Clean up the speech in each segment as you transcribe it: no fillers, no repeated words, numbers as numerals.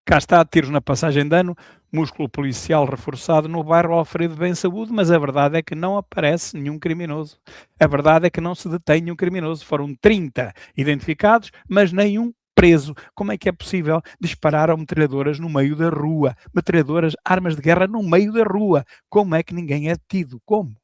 Cá está, tiros na passagem de ano, músculo policial reforçado no bairro Alfredo Bem Saúde, mas a verdade é que não aparece nenhum criminoso. A verdade é que não se detém nenhum criminoso. Foram 30 identificados, mas nenhum preso. Como é que é possível disparar a metralhadoras no meio da rua? Metralhadoras, armas de guerra no meio da rua. Como é que ninguém é detido? Como?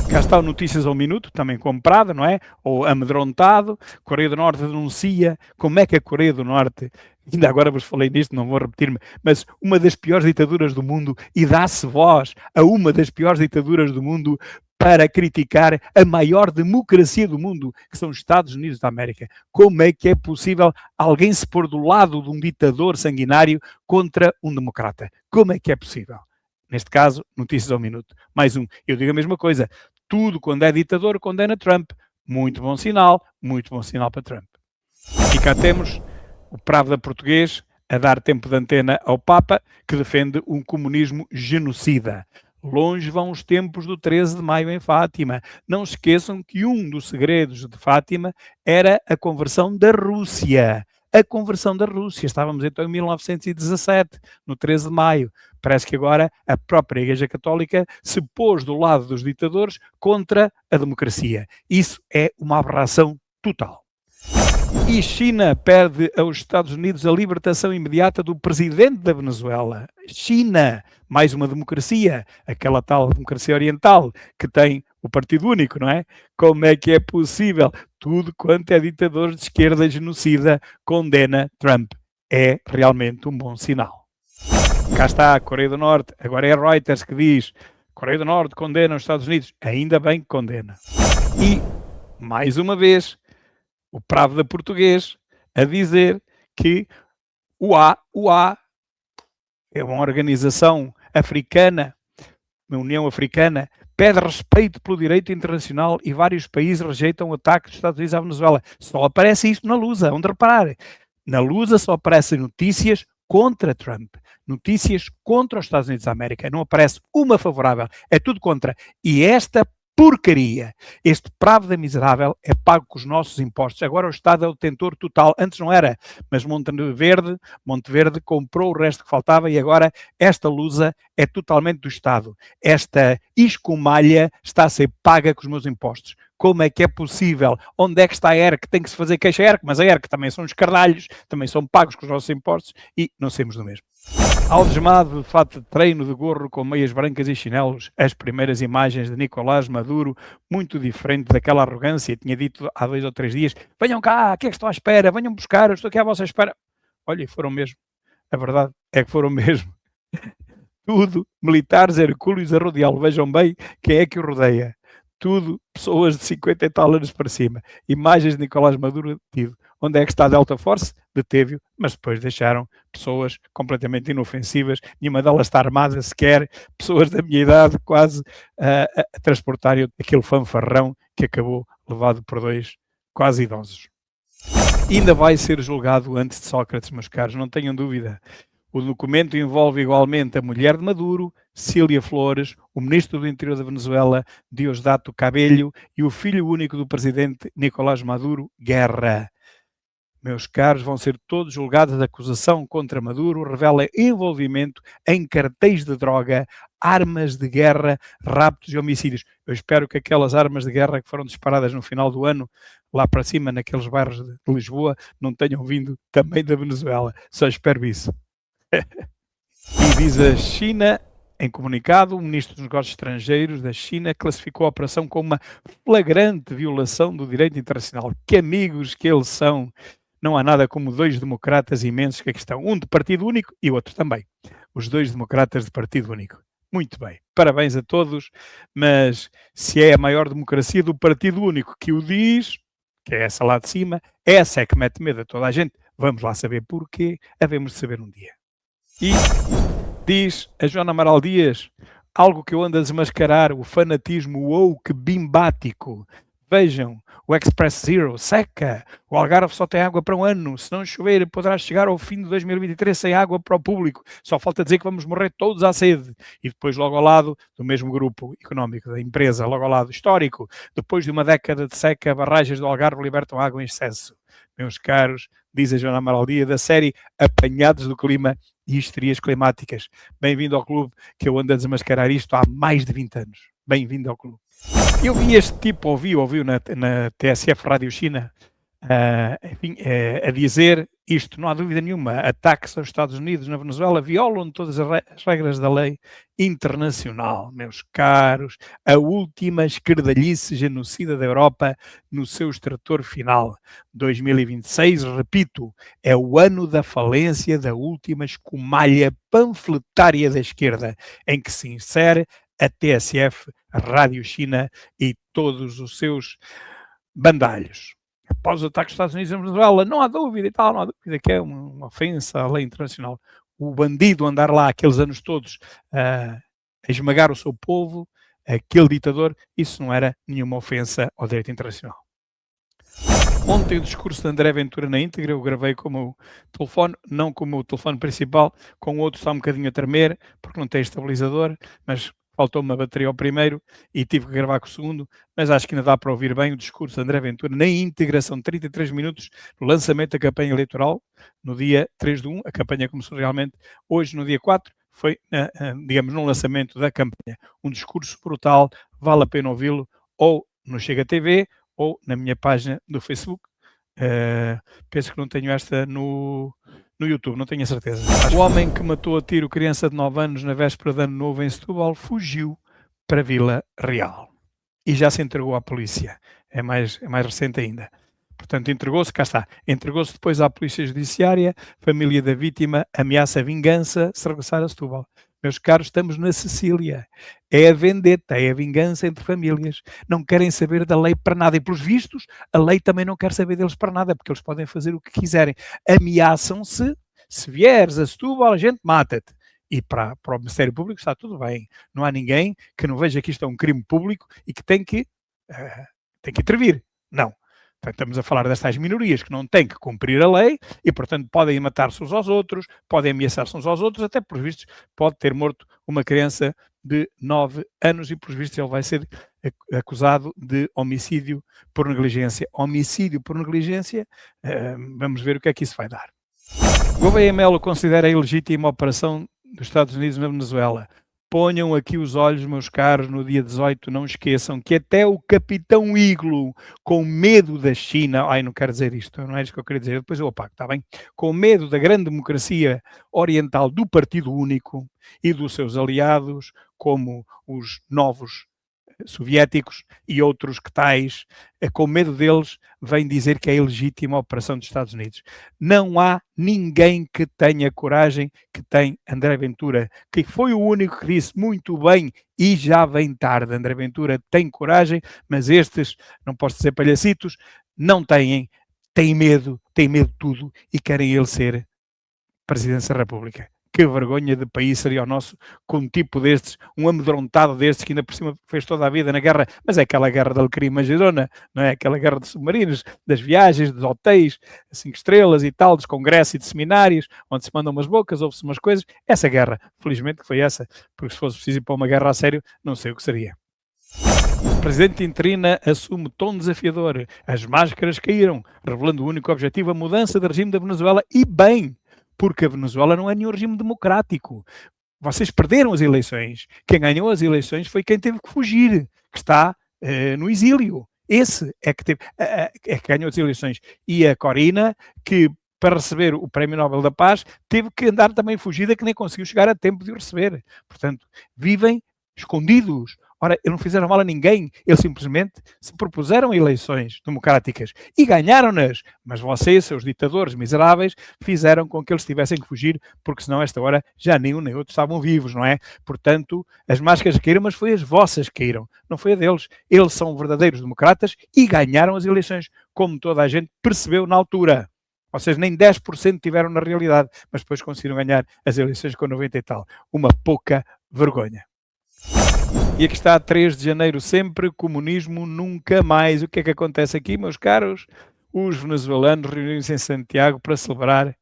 Cá está o Notícias ao Minuto, também comprado, não é? Ou amedrontado. Coreia do Norte denuncia como é que a Coreia do Norte, ainda agora vos falei nisto, não vou repetir-me, mas uma das piores ditaduras do mundo, e dá-se voz a uma das piores ditaduras do mundo para criticar a maior democracia do mundo, que são os Estados Unidos da América. Como é que é possível alguém se pôr do lado de um ditador sanguinário contra um democrata? Como é que é possível? Neste caso, Notícias ao Minuto. Mais um. Eu digo a mesma coisa. Tudo quando é ditador condena Trump. Muito bom sinal para Trump. E cá temos o Pravda português a dar tempo de antena ao Papa, que defende um comunismo genocida. Longe vão os tempos do 13 de maio em Fátima. Não se esqueçam que um dos segredos de Fátima era a conversão da Rússia. A conversão da Rússia. Estávamos então em 1917, no 13 de maio. Parece que agora a própria Igreja Católica se pôs do lado dos ditadores contra a democracia. Isso é uma aberração total. E China pede aos Estados Unidos a libertação imediata do presidente da Venezuela. China, mais uma democracia, aquela tal democracia oriental que tem o Partido Único, não é? Como é que é possível? Tudo quanto é ditador de esquerda genocida condena Trump. É realmente um bom sinal. Cá está a Coreia do Norte, agora é a Reuters que diz: Coreia do Norte condena os Estados Unidos. Ainda bem que condena. E, mais uma vez, o Pravda português a dizer que o A é uma organização africana, uma União Africana, pede respeito pelo direito internacional e vários países rejeitam o ataque dos Estados Unidos à Venezuela. Só aparece isto na Lusa, onde reparar. Na Lusa só aparecem notícias contra Trump, notícias contra os Estados Unidos da América. Não aparece uma favorável, é tudo contra. E esta porcaria, este Pravda miserável é pago com os nossos impostos. Agora o Estado é o detentor total. Antes não era, mas Monteverde comprou o resto que faltava e agora esta Lusa é totalmente do Estado. Esta escumalha está a ser paga com os meus impostos. Como é que é possível? Onde é que está a ERC? Tem que se fazer queixa a ERC, mas a ERC também são os caralhos, também são pagos com os nossos impostos e não sermos do mesmo. Algemado de fato de treino de gorro com meias brancas e chinelos, as primeiras imagens de Nicolás Maduro, muito diferente daquela arrogância, tinha dito há 2 ou 3 dias, venham cá, o que é que estão à espera? Venham buscar, eu estou aqui à vossa espera. Olha, foram mesmo. A verdade é que foram mesmo. Tudo militares hercúleos a rodeá-lo. Vejam bem quem é que o rodeia. Tudo pessoas de 50 e tal anos para cima. Imagens de Nicolás Maduro detido. Onde é que está a Delta Force? Deteve-o, mas depois deixaram pessoas completamente inofensivas, nenhuma delas está armada sequer, pessoas da minha idade quase a transportarem aquele fanfarrão que acabou levado por 2 quase idosos. Ainda vai ser julgado antes de Sócrates, meus caros, não tenham dúvida. O documento envolve igualmente a mulher de Maduro, Cília Flores, o ministro do Interior da Venezuela, Diosdado Cabello, e o filho único do presidente Nicolás Maduro, Guerra. Meus caros, vão ser todos julgados. A acusação contra Maduro revela envolvimento em cartéis de droga, armas de guerra, raptos e homicídios. Eu espero que aquelas armas de guerra que foram disparadas no final do ano, lá para cima, naqueles bairros de Lisboa, não tenham vindo também da Venezuela. Só espero isso. E diz a China, em comunicado, o ministro dos Negócios Estrangeiros da China classificou a operação como uma flagrante violação do direito internacional. Que amigos que eles são! Não há nada como 2 democratas imensos que aqui estão. Um de partido único e o outro também. Os 2 democratas de partido único. Muito bem. Parabéns a todos. Mas se é a maior democracia do partido único que o diz, que é essa lá de cima, essa é que mete medo a toda a gente. Vamos lá saber porquê. Havemos de saber um dia. E diz a Joana Amaral Dias, algo que eu ando a desmascarar, o fanatismo woke bimbático. Vejam, o Express Zero seca, o Algarve só tem água para um ano, se não chover poderá chegar ao fim de 2023 sem água para o público, só falta dizer que vamos morrer todos à sede. E depois logo ao lado do mesmo grupo económico da empresa, logo ao lado histórico, depois de uma década de seca, barragens do Algarve libertam água em excesso. Meus caros, diz a Joana Amaral Dia, da série Apanhados do Clima e Histerias Climáticas. Bem-vindo ao clube, que eu ando a desmascarar isto há mais de 20 anos. Bem-vindo ao clube. Eu vi este tipo, ouviu na TSF Rádio China, enfim, a dizer isto, não há dúvida nenhuma, ataques aos Estados Unidos na Venezuela violam todas as regras da lei internacional, meus caros, a última esquerdalhice genocida da Europa no seu extrator final. 2026, repito, é o ano da falência da última escumalha panfletária da esquerda, em que se insere a TSF, a Rádio China e todos os seus bandalhos. Após os ataques dos Estados Unidos na Venezuela, não há dúvida e tal, não há dúvida que é uma ofensa à lei internacional. O bandido andar lá aqueles anos todos a esmagar o seu povo, aquele ditador, isso não era nenhuma ofensa ao direito internacional. Ontem o discurso de André Ventura na íntegra, eu gravei com o meu telefone, não com o meu telefone principal, com o outro está um bocadinho a tremer, porque não tem estabilizador, mas faltou-me a bateria ao primeiro e tive que gravar com o segundo, mas acho que ainda dá para ouvir bem o discurso de André Ventura na íntegra, são 33 minutos no lançamento da campanha eleitoral, no dia 3/1, a campanha começou realmente hoje, no dia 4, foi, digamos, no lançamento da campanha. Um discurso brutal, vale a pena ouvi-lo, ou no Chega TV, ou na minha página do Facebook. Penso que não tenho esta no YouTube, não tenho a certeza. O homem que matou a tiro criança de 9 anos na véspera de Ano Novo em Setúbal fugiu para Vila Real e já se entregou à polícia. É mais recente ainda. Portanto, entregou-se, cá está, entregou-se depois à Polícia Judiciária, família da vítima ameaça vingança se regressar a Setúbal. Meus caros, estamos na Sicília. É a vendetta, é a vingança entre famílias. Não querem saber da lei para nada. E, pelos vistos, a lei também não quer saber deles para nada, porque eles podem fazer o que quiserem. Ameaçam-se, se vieres a Setúbal, a gente mata-te. E para o Ministério Público está tudo bem. Não há ninguém que não veja que isto é um crime público e que tem que intervir. Não. Portanto, estamos a falar destas minorias que não têm que cumprir a lei e, portanto, podem matar-se uns aos outros, podem ameaçar-se uns aos outros, até, por vistos, pode ter morto uma criança de 9 anos e, por vistos, ele vai ser acusado de homicídio por negligência. Homicídio por negligência, vamos ver o que é que isso vai dar. Gouveia Melo considera ilegítima a operação dos Estados Unidos na Venezuela. Ponham aqui os olhos, meus caros, no dia 18, não esqueçam que até o Capitão Iglo, com medo da China, não quero dizer isto, não é isso que eu queria dizer, depois eu apago, está bem? Com medo da grande democracia oriental do Partido Único e dos seus aliados, como os novos soviéticos e outros que tais, com medo deles, vem dizer que é ilegítima a operação dos Estados Unidos. Não há ninguém que tenha coragem que tem André Ventura, que foi o único que disse muito bem e já vem tarde. André Ventura tem coragem, mas estes, não posso dizer palhacitos, não têm medo de tudo e querem ele ser Presidente da República. Que vergonha de país seria o nosso com um tipo destes, um amedrontado destes, que ainda por cima fez toda a vida na guerra, mas é aquela guerra da Alecrim Magirona, não é? Aquela guerra de submarinos, das viagens, dos hotéis, 5 estrelas e tal, dos congressos e de seminários, onde se mandam umas bocas, ouve-se umas coisas. Essa guerra, felizmente que foi essa, porque se fosse preciso ir para uma guerra a sério, não sei o que seria. O presidente interina assume tom desafiador. As máscaras caíram, revelando o único objetivo, a mudança de regime da Venezuela, e bem, porque a Venezuela não é nenhum regime democrático. Vocês perderam as eleições. Quem ganhou as eleições foi quem teve que fugir, que está no exílio. Esse é que ganhou as eleições. E a Corina, que para receber o Prémio Nobel da Paz, teve que andar também fugida, que nem conseguiu chegar a tempo de o receber. Portanto, vivem escondidos. Ora, eles não fizeram mal a ninguém, eles simplesmente se propuseram eleições democráticas e ganharam-nas, mas vocês, seus ditadores miseráveis, fizeram com que eles tivessem que fugir, porque senão a esta hora já nem um nem outro estavam vivos, não é? Portanto, as máscaras caíram, mas foi as vossas que caíram, não foi a deles. Eles são verdadeiros democratas e ganharam as eleições, como toda a gente percebeu na altura. Vocês nem 10% tiveram na realidade, mas depois conseguiram ganhar as eleições com 90 e tal. Uma pouca vergonha. E aqui está, 3 de janeiro sempre, comunismo nunca mais. O que é que acontece aqui, meus caros? Os venezuelanos reuniram-se em Santiago para celebrar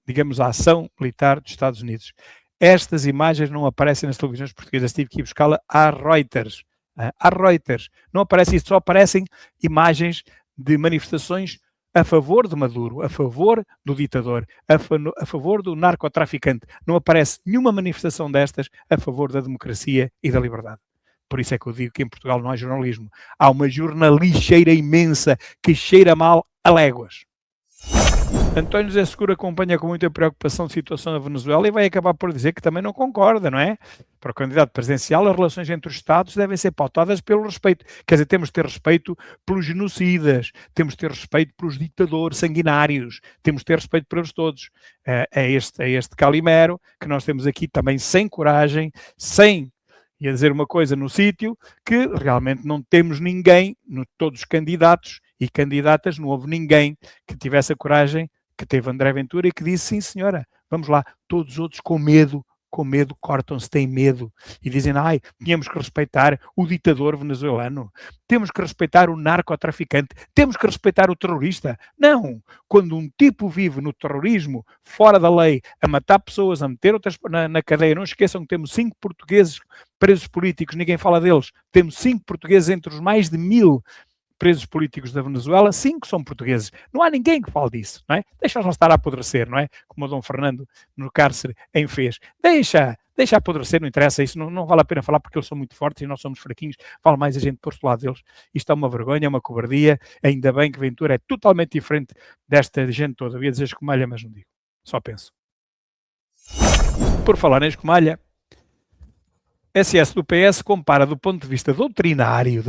digamos, a ação militar dos Estados Unidos. Estas imagens não aparecem nas televisões portuguesas, tive que ir buscá-la à Reuters. À Reuters. Não aparece isto, só aparecem imagens de manifestações a favor de Maduro, a favor do ditador, a favor do narcotraficante. Não aparece nenhuma manifestação destas a favor da democracia e da liberdade. Por isso é que eu digo que em Portugal não há jornalismo. Há uma jornalixeira imensa que cheira mal a léguas. António José Seguro acompanha com muita preocupação a situação na Venezuela e vai acabar por dizer que também não concorda, não é? Para o candidato presidencial, as relações entre os Estados devem ser pautadas pelo respeito. Quer dizer, temos de ter respeito pelos genocidas, temos de ter respeito pelos ditadores sanguinários, temos de ter respeito pelos todos. É este Calimero que nós temos aqui também sem coragem, sem, ia dizer uma coisa no sítio, que realmente não temos ninguém, todos os candidatos e candidatas, não houve ninguém que tivesse a coragem que teve André Ventura e que disse, sim senhora, vamos lá, todos os outros com medo, cortam-se, têm medo e dizem, tínhamos que respeitar o ditador venezuelano, temos que respeitar o narcotraficante, temos que respeitar o terrorista. Não, quando um tipo vive no terrorismo, fora da lei, a matar pessoas, a meter outras na cadeia, não esqueçam que temos 5 portugueses presos políticos, ninguém fala deles, temos 5 portugueses entre os mais de 1000 presos políticos da Venezuela, 5 são portugueses. Não há ninguém que fale disso, não é? Deixa-os não estar a apodrecer, não é? Como o Dom Fernando no cárcere em fez. Deixa apodrecer, não interessa isso, não vale a pena falar porque eles são muito fortes e nós somos fraquinhos, vale mais a gente pôr-se do lado deles. Isto é uma vergonha, é uma cobardia, ainda bem que Ventura é totalmente diferente desta gente toda. Eu ia dizer escumalha, mas não digo, só penso. Por falar em escumalha, SS do PS compara do ponto de vista doutrinário,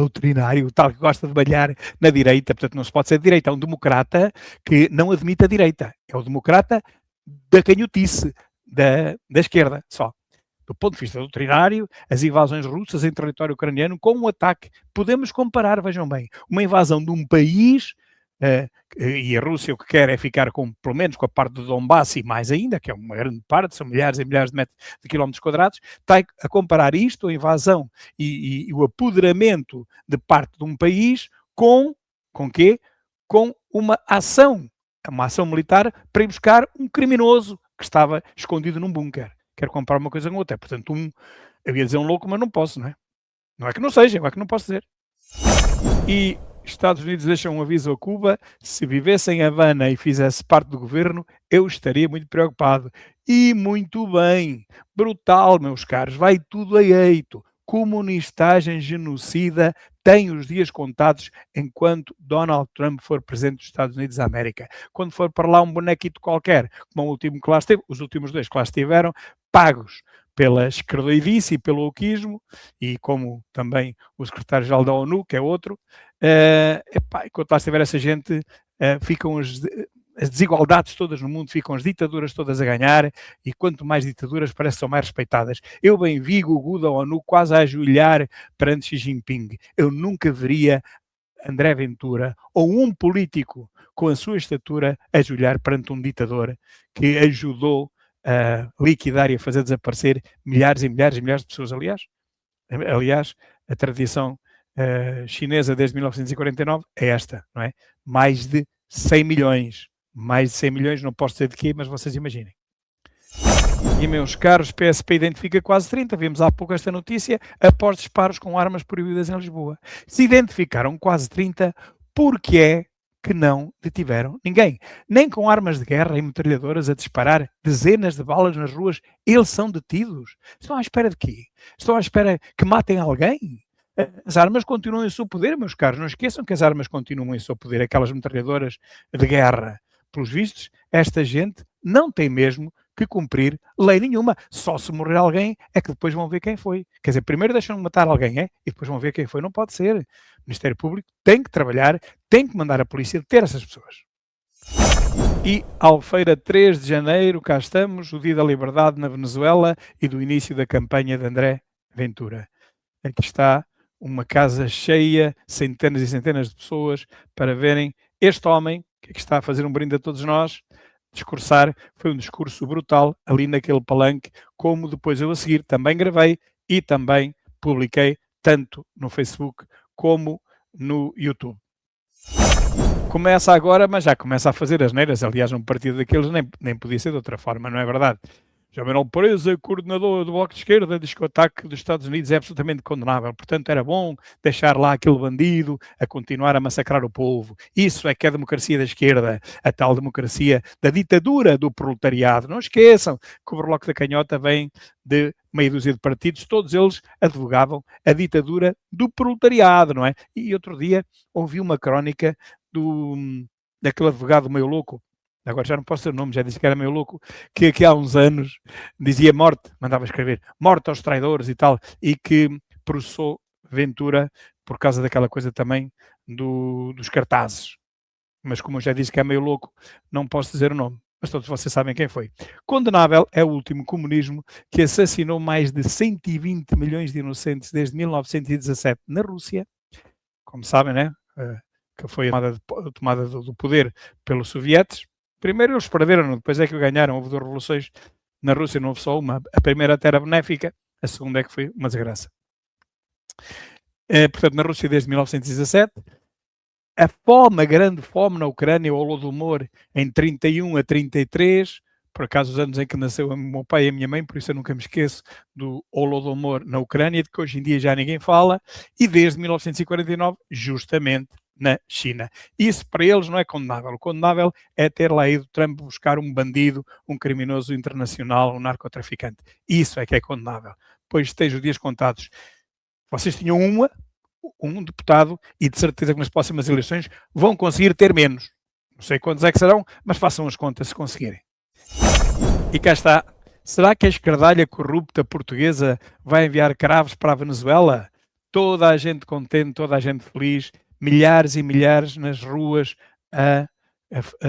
tal que gosta de balhar na direita, portanto não se pode ser de direita, é um democrata que não admite a direita, é o democrata da canhotice, da esquerda, só. Do ponto de vista doutrinário, as invasões russas em território ucraniano com um ataque, podemos comparar, vejam bem, uma invasão de um país, e a Rússia o que quer é ficar pelo menos com a parte do Donbass e mais ainda, que é uma grande parte, são milhares e milhares de quilómetros quadrados, está a comparar isto, a invasão e o apoderamento de parte de um país com quê? Com uma ação militar para ir buscar um criminoso que estava escondido num bunker. Quero comparar uma coisa com outra. Portanto, eu ia dizer um louco, mas não posso, não é? Não é que não seja, é que não posso dizer. E Estados Unidos deixam um aviso a Cuba, se vivesse em Havana e fizesse parte do governo, eu estaria muito preocupado. E muito bem, brutal, meus caros, vai tudo a eito. Comunistagem genocida tem os dias contados enquanto Donald Trump for presidente dos Estados Unidos da América. Quando for para lá um bonequito qualquer, como o último que lá esteve, os últimos 2 que lá estiveram, pagos pela esquerdoidice e pelo oquismo, e como também o secretário-geral da ONU, que é outro, enquanto lá estiver essa gente, ficam as desigualdades todas no mundo, ficam as ditaduras todas a ganhar, e quanto mais ditaduras parece que são mais respeitadas. Eu bem vi o Gugu da ONU quase a ajoelhar perante Xi Jinping. Eu nunca veria André Ventura ou um político com a sua estatura ajoelhar perante um ditador que ajudou a liquidar e a fazer desaparecer milhares e milhares e milhares de pessoas. Aliás, a tradição chinesa desde 1949 é esta, não é? Mais de 100 milhões. Mais de 100 milhões, não posso dizer de quê, mas vocês imaginem. E, meus caros, PSP identifica quase 30, vimos há pouco esta notícia, após disparos com armas proibidas em Lisboa. Se identificaram quase 30, porque é que não detiveram ninguém. Nem com armas de guerra e metralhadoras a disparar dezenas de balas nas ruas, eles são detidos. Estão à espera de quê? Estão à espera que matem alguém? As armas continuam em seu poder, meus caros. Não esqueçam que as armas continuam em seu poder, aquelas metralhadoras de guerra. Pelos vistos, esta gente não tem mesmo que cumprir lei nenhuma. Só se morrer alguém é que depois vão ver quem foi. Quer dizer, primeiro deixam de matar alguém, e depois vão ver quem foi. Não pode ser. O Ministério Público tem que trabalhar, tem que mandar a polícia deter essas pessoas. E Albufeira, 3 de janeiro, cá estamos, o dia da liberdade na Venezuela e do início da campanha de André Ventura. Aqui está uma casa cheia, centenas e centenas de pessoas, para verem este homem, que aqui está a fazer um brinde a todos nós, discursar. Foi um discurso brutal ali naquele palanque, como depois eu a seguir também gravei e também publiquei, tanto no Facebook como no YouTube. Começa agora, mas já começa a fazer asneiras. Aliás, um partido daqueles nem podia ser de outra forma, não é verdade? João Manuel Presa, coordenador do Bloco de Esquerda, diz que o ataque dos Estados Unidos é absolutamente condenável. Portanto, era bom deixar lá aquele bandido a continuar a massacrar o povo. Isso é que é a democracia da esquerda, a tal democracia da ditadura do proletariado. Não esqueçam que o Bloco da Canhota vem de meia dúzia de partidos, todos eles advogavam a ditadura do proletariado, não é? E outro dia ouvi uma crónica daquele advogado meio louco, agora já não posso ter o nome, já disse que era meio louco, que aqui há uns anos dizia morte, mandava escrever morte aos traidores e tal, e que processou Ventura por causa daquela coisa também dos cartazes. Mas como eu já disse que é meio louco, não posso dizer o nome. Mas todos vocês sabem quem foi. Condenável é o último comunismo que assassinou mais de 120 milhões de inocentes desde 1917 na Rússia. Como sabem, né? Que foi a tomada do poder pelos sovietes. Primeiro eles perderam, depois é que ganharam. Houve 2 revoluções na Rússia, não houve só uma. A primeira até era benéfica, a segunda é que foi uma desgraça. Portanto, na Rússia desde 1917. A fome, a grande fome na Ucrânia, o Holodomor, em 31 a 33, por acaso os anos em que nasceu o meu pai e a minha mãe, por isso eu nunca me esqueço do Holodomor na Ucrânia, de que hoje em dia já ninguém fala, e desde 1949, justamente na China. Isso para eles não é condenável. O condenável é ter lá ido Trump buscar um bandido, um criminoso internacional, um narcotraficante. Isso é que é condenável. Pois tens os dias contados. Vocês tinham um deputado e de certeza que nas próximas eleições vão conseguir ter menos. Não sei quantos é que serão, mas façam as contas se conseguirem. E cá está. Será que a esquerdalha corrupta portuguesa vai enviar cravos para a Venezuela? Toda a gente contente, toda a gente feliz, milhares e milhares nas ruas a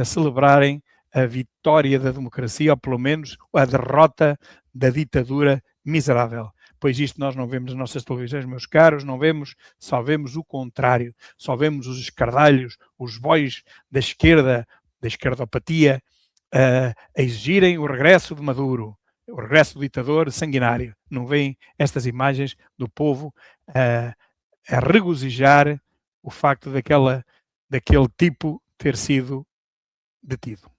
celebrarem a vitória da democracia, ou pelo menos a derrota da ditadura miserável. Pois isto nós não vemos nas nossas televisões, meus caros, não vemos, só vemos o contrário. Só vemos os escardalhos, os bois da esquerda, da esquerdopatia, a exigirem o regresso de Maduro, o regresso do ditador sanguinário. Não veem estas imagens do povo a regozijar o facto daquele tipo ter sido detido.